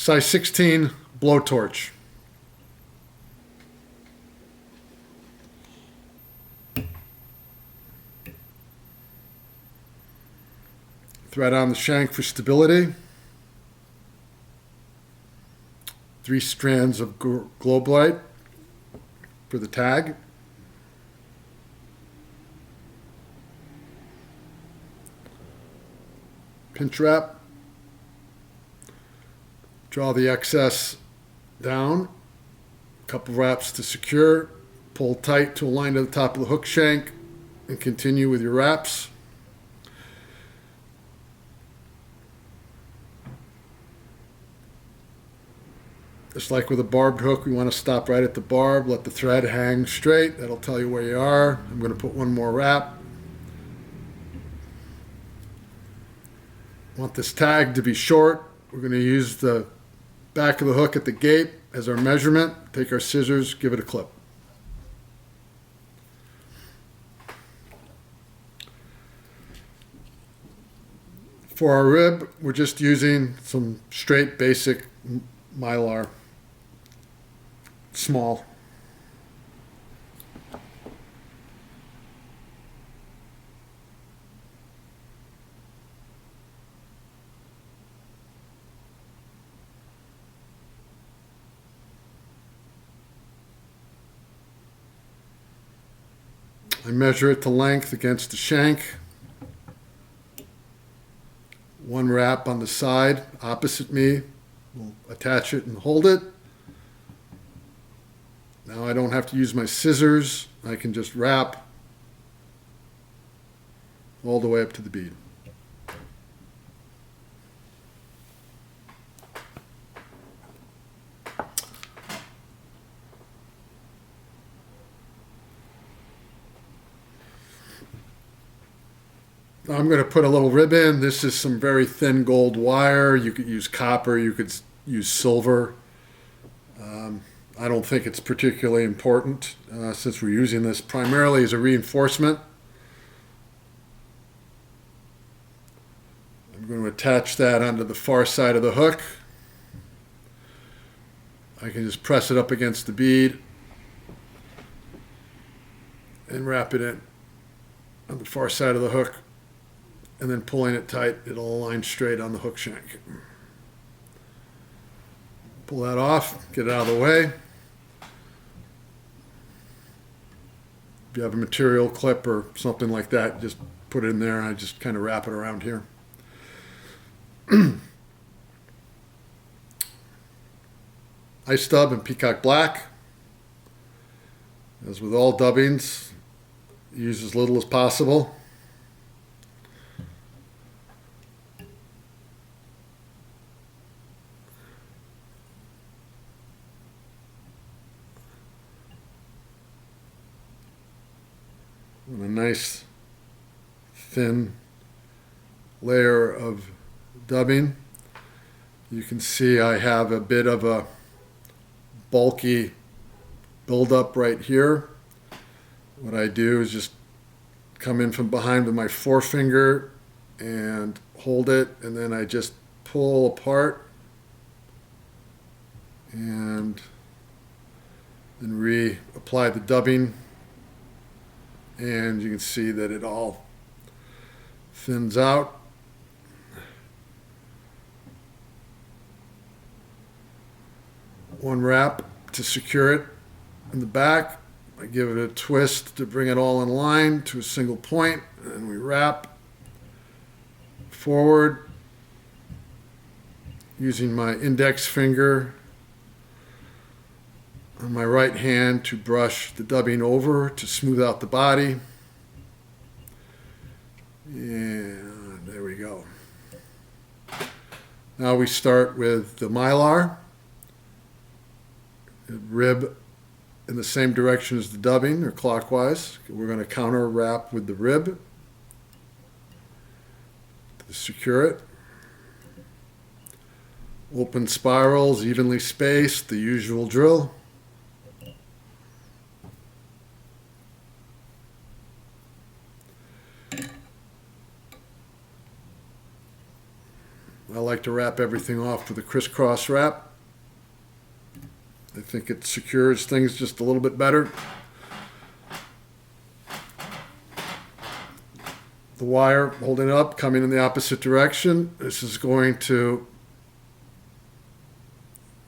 size 16 blowtorch. Thread on the shank for stability. 3 strands of Glo-Brite for the tag. Pinch wrap. Draw the excess down. A couple wraps to secure. Pull tight to align to the top of the hook shank and continue with your wraps. Just like with a barbed hook, we want to stop right at the barb, let the thread hang straight. That'll tell you where you are. I'm going to put one more wrap. Want this tag to be short. We're going to use the back of the hook at the gape as our measurement. Take our scissors, give it a clip. For our rib, we're just using some straight basic mylar. Small. I measure it to length against the shank. One wrap on the side opposite me. We'll attach it and hold it. Now I don't have to use my scissors. I can just wrap all the way up to the bead. Now I'm going to put a little rib in. This is some very thin gold wire. You could use copper, you could use silver. I don't think it's particularly important since we're using this primarily as a reinforcement. I'm going to attach that onto the far side of the hook. I can just press it up against the bead and wrap it in on the far side of the hook, and then pulling it tight, it'll align straight on the hook shank. Pull that off, get it out of the way. If you have a material clip or something like that, just put it in there and I just kind of wrap it around here. Ice stub and Peacock black. As with all dubbings, use as little as possible. And a nice thin layer of dubbing. You can see I have a bit of a bulky buildup right here. What I do is just come in from behind with my forefinger and hold it, and then I just pull apart and then reapply the dubbing. And you can see that it all thins out. One wrap to secure it in the back. I give it a twist to bring it all in line to a single point, and we wrap forward using my index finger on my right hand to brush the dubbing over to smooth out the body. And there we go. Now we start with the mylar. The rib in the same direction as the dubbing, or clockwise. We're going to counter wrap with the rib to secure it. Open spirals, evenly spaced, the usual drill. I like to wrap everything off with a crisscross wrap. I think it secures things just a little bit better. The wire holding it up, coming in the opposite direction. This is going to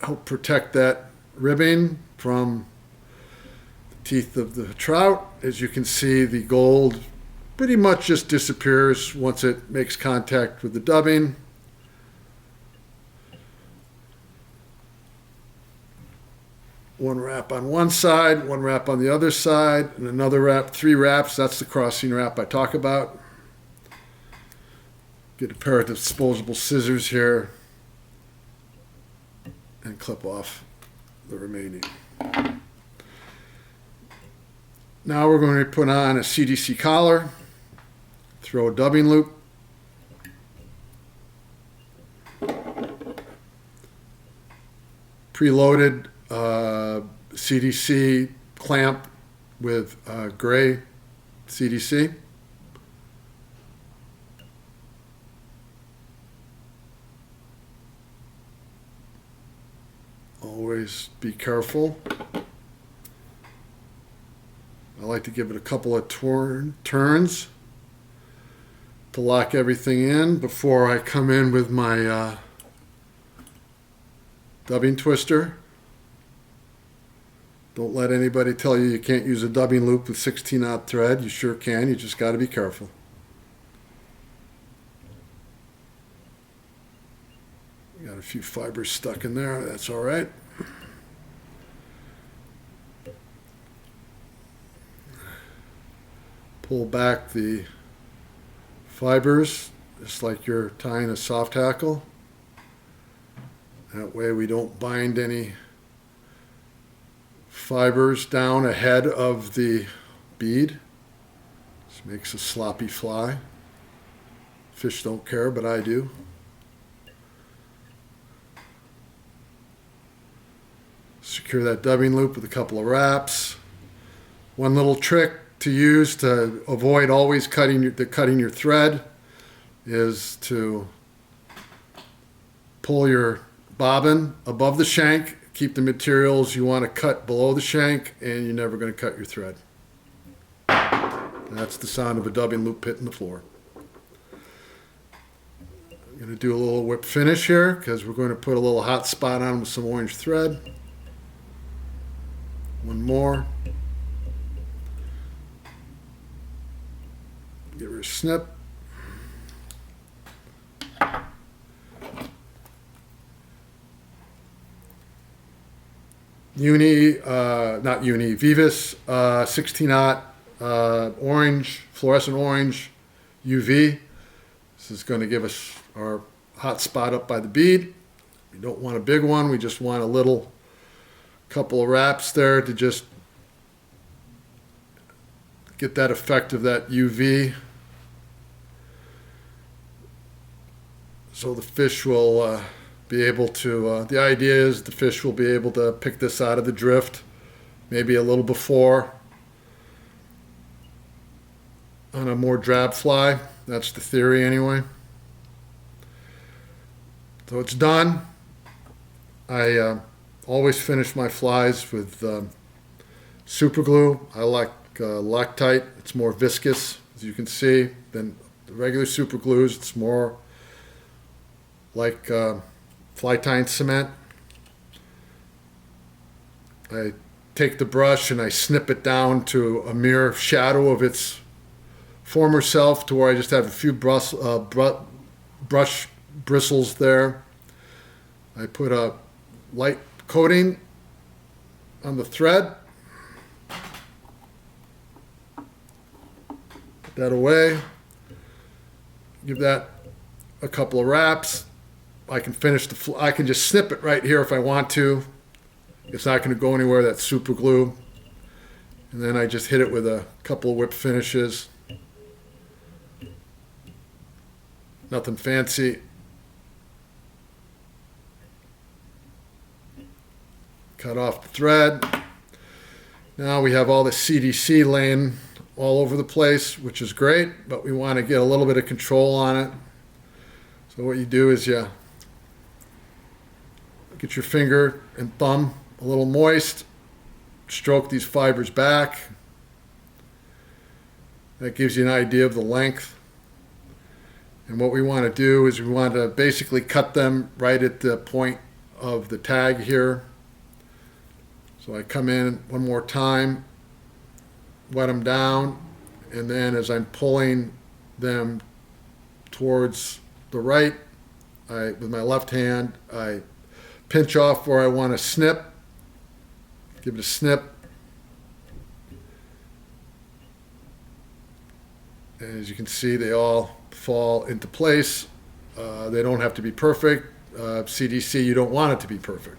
help protect that ribbing from the teeth of the trout. As you can see, the gold pretty much just disappears once it makes contact with the dubbing. One wrap on one side, one wrap on the other side, and another wrap, 3 wraps. That's the crossing wrap I talk about. Get a pair of disposable scissors here and clip off the remaining. Now we're going to put on a CDC collar, throw a dubbing loop, preloaded CDC clamp with gray CDC. Always be careful. I like to give it a couple of turns to lock everything in before I come in with my dubbing twister. Don't let anybody tell you you can't use a dubbing loop with 16-aught thread. You sure can. You just got to be careful. Got a few fibers stuck in there. That's all right. Pull back the fibers just like you're tying a soft hackle. That way we don't bind any fibers down ahead of the bead. This makes a sloppy fly. Fish don't care, but I do. Secure that dubbing loop with a couple of wraps. One little trick to use to avoid always cutting your thread is to pull your bobbin above the shank, keep the materials you want to cut below the shank, and you're never going to cut your thread. That's the sound of a dubbing loop hitting the floor. I'm going to do a little whip finish here because we're going to put a little hot spot on with some orange thread. One more. Give her a snip. Vivus 16-aught orange, fluorescent orange UV. This is going to give us our hot spot up by the bead. We don't want a big one. We just want a little couple of wraps there to just get that effect of that UV. So the fish will be able to, the idea is the fish will be able to pick this out of the drift maybe a little before on a more drab fly. That's the theory anyway. So it's done. I always finish my flies with super glue. I like Loctite. It's more viscous, as you can see, than the regular super glues. It's more like fly tying cement. I take the brush and I snip it down to a mere shadow of its former self to where I just have a few brush bristles there. I put a light coating on the thread. Put that away. Give that a couple of wraps. I can finish I can just snip it right here if I want to. It's not going to go anywhere. That's super glue. And then I just hit it with a couple of whip finishes. Nothing fancy. Cut off the thread. Now we have all the CDC laying all over the place, which is great, but we want to get a little bit of control on it. So what you do is you Get your finger and thumb a little moist. Stroke these fibers back. That gives you an idea of the length. And what we want to do is we want to basically cut them right at the point of the tag here. So I come in one more time, wet them down, and then as I'm pulling them towards the right, with my left hand, I pinch off where I want to snip, give it a snip. And as you can see, they all fall into place. They don't have to be perfect. CDC, you don't want it to be perfect.